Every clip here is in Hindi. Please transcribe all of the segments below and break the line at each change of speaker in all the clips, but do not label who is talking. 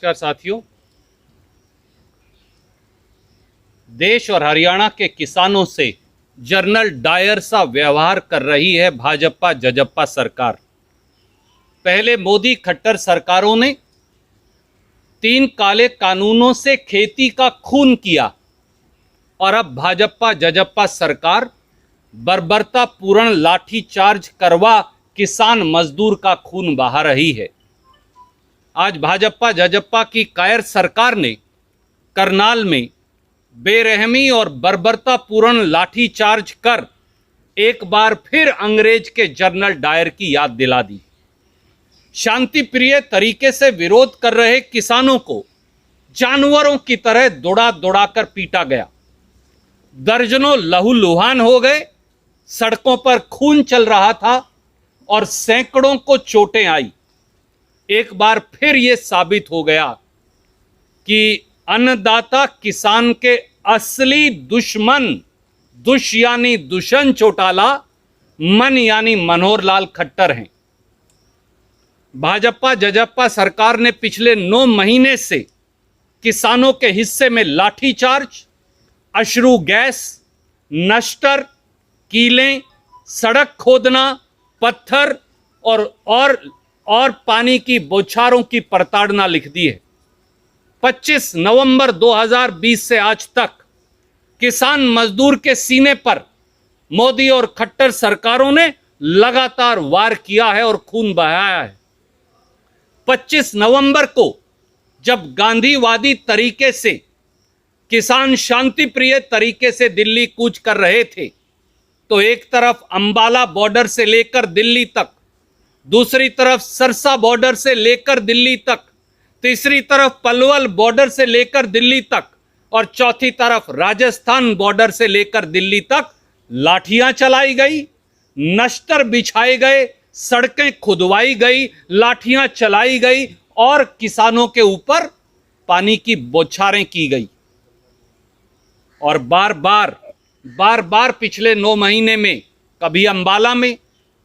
नमस्कार साथियों। देश और हरियाणा के किसानों से जनरल डायर सा व्यवहार कर रही है भाजपा जजप्पा सरकार। पहले मोदी खट्टर सरकारों ने 3 काले कानूनों से खेती का खून किया और अब भाजपा जजप्पा सरकार बर्बरतापूर्ण लाठीचार्ज करवा किसान मजदूर का खून बहा रही है। आज भाजपा जजप्पा की कायर सरकार ने करनाल में बेरहमी और बर्बरतापूर्ण लाठीचार्ज कर एक बार फिर अंग्रेज के जनरल डायर की याद दिला दी। शांति प्रिय तरीके से विरोध कर रहे किसानों को जानवरों की तरह दौड़ा दौड़ा कर पीटा गया। दर्जनों लहूलुहान हो गए, सड़कों पर खून चल रहा था और सैकड़ों को चोटें आई। एक बार फिर यह साबित हो गया कि अन्नदाता किसान के असली दुश्मन यानी दुष्यंत चौटाला, मन यानी मनोहर लाल खट्टर हैं। भाजपा जजप्पा सरकार ने पिछले 9 महीने से किसानों के हिस्से में लाठीचार्ज, अश्रु गैस, नश्तर, कीलें, सड़क खोदना, पत्थर और पानी की बौछारों की प्रताड़ना लिख दी है। 25 नवंबर 2020 से आज तक किसान मजदूर के सीने पर मोदी और खट्टर सरकारों ने लगातार वार किया है और खून बहाया है। 25 नवंबर को जब गांधीवादी तरीके से किसान शांति प्रिय तरीके से दिल्ली कूच कर रहे थे, तो एक तरफ अंबाला बॉर्डर से लेकर दिल्ली तक, दूसरी तरफ सरसा बॉर्डर से लेकर दिल्ली तक, तीसरी तरफ पलवल बॉर्डर से लेकर दिल्ली तक और चौथी तरफ राजस्थान बॉर्डर से लेकर दिल्ली तक लाठियां चलाई गई, नश्तर बिछाए गए, सड़कें खुदवाई गई, लाठियां चलाई गई और किसानों के ऊपर पानी की बौछारें की गई। और बार बार पिछले 9 महीने में कभी अंबाला में,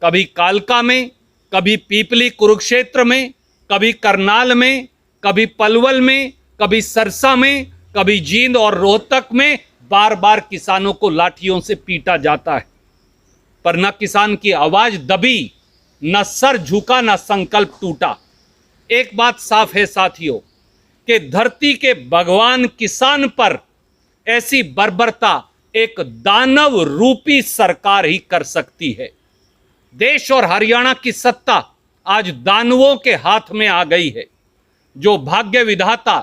कभी कालका में, कभी पीपली कुरुक्षेत्र में, कभी करनाल में, कभी पलवल में, कभी सरसा में, कभी जींद और रोहतक में बार बार किसानों को लाठियों से पीटा जाता है। पर न किसान की आवाज दबी, न सर झुका, न संकल्प टूटा। एक बात साफ है साथियों कि धरती के भगवान किसान पर ऐसी बर्बरता एक दानव रूपी सरकार ही कर सकती है। देश और हरियाणा की सत्ता आज दानवों के हाथ में आ गई है, जो भाग्य विधाता,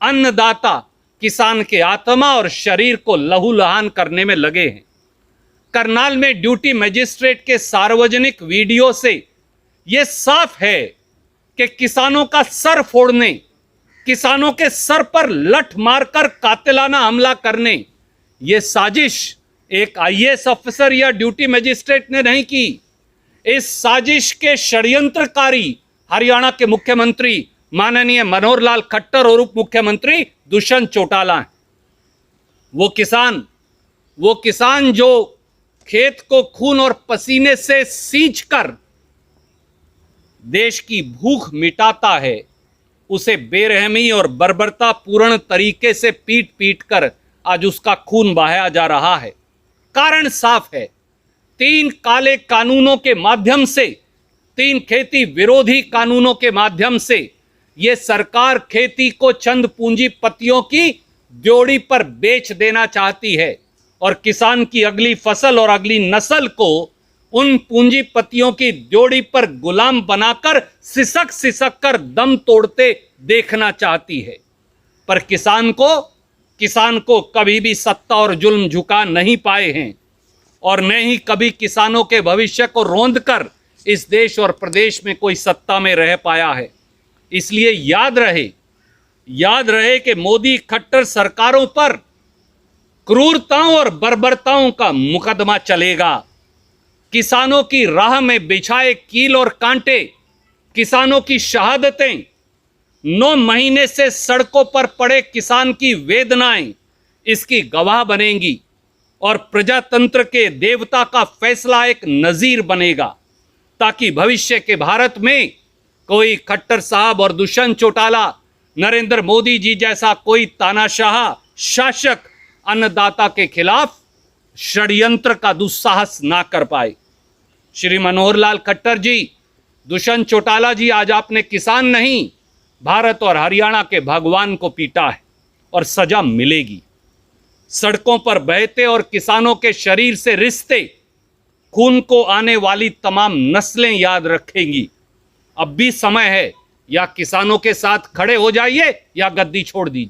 अन्नदाता, किसान के आत्मा और शरीर को लहूलुहान करने में लगे हैं। करनाल में ड्यूटी मजिस्ट्रेट के सार्वजनिक वीडियो से यह साफ है कि किसानों का सर फोड़ने, किसानों के सर पर लठ मारकर कातिलाना हमला करने, यह साजिश एक आईएएस ऑफिसर या ड्यूटी मजिस्ट्रेट ने नहीं की। इस साजिश के षड्यंत्रकारी हरियाणा के मुख्यमंत्री माननीय मनोहर लाल खट्टर और उप मुख्यमंत्री दुष्यंत चौटाला हैं। वो किसान जो खेत को खून और पसीने से सींचकर देश की भूख मिटाता है, उसे बेरहमी और बर्बरतापूर्ण तरीके से पीट पीट कर आज उसका खून बहाया जा रहा है। कारण साफ है, 3 काले कानूनों के माध्यम से, 3 खेती विरोधी कानूनों के माध्यम से यह सरकार खेती को चंद पूंजीपतियों की ड्योढ़ी पर बेच देना चाहती है और किसान की अगली फसल और अगली नस्ल को उन पूंजीपतियों की ड्योढ़ी पर गुलाम बनाकर सिसक सिसक कर दम तोड़ते देखना चाहती है। पर किसान को कभी भी सत्ता और जुल्म झुका नहीं पाए हैं और न ही कभी किसानों के भविष्य को रौंद कर इस देश और प्रदेश में कोई सत्ता में रह पाया है। इसलिए याद रहे कि मोदी खट्टर सरकारों पर क्रूरताओं और बर्बरताओं का मुकदमा चलेगा। किसानों की राह में बिछाए कील और कांटे, किसानों की शहादतें, 9 महीने से सड़कों पर पड़े किसान की वेदनाएं इसकी गवाह बनेंगी और प्रजातंत्र के देवता का फैसला एक नजीर बनेगा, ताकि भविष्य के भारत में कोई खट्टर साहब और दुष्यंत चौटाला नरेंद्र मोदी जी जैसा कोई तानाशाह शासक अन्नदाता के खिलाफ षड्यंत्र का दुस्साहस ना कर पाए। श्री मनोहर लाल खट्टर जी, दुष्यंत चौटाला जी, आज आपने किसान नहीं, भारत और हरियाणा के भगवान को पीटा है और सजा मिलेगी। सड़कों पर बहते और किसानों के शरीर से रिश्ते खून को आने वाली तमाम नस्लें याद रखेंगी। अब भी समय है, या किसानों के साथ खड़े हो जाइए या गद्दी छोड़ दीजिए।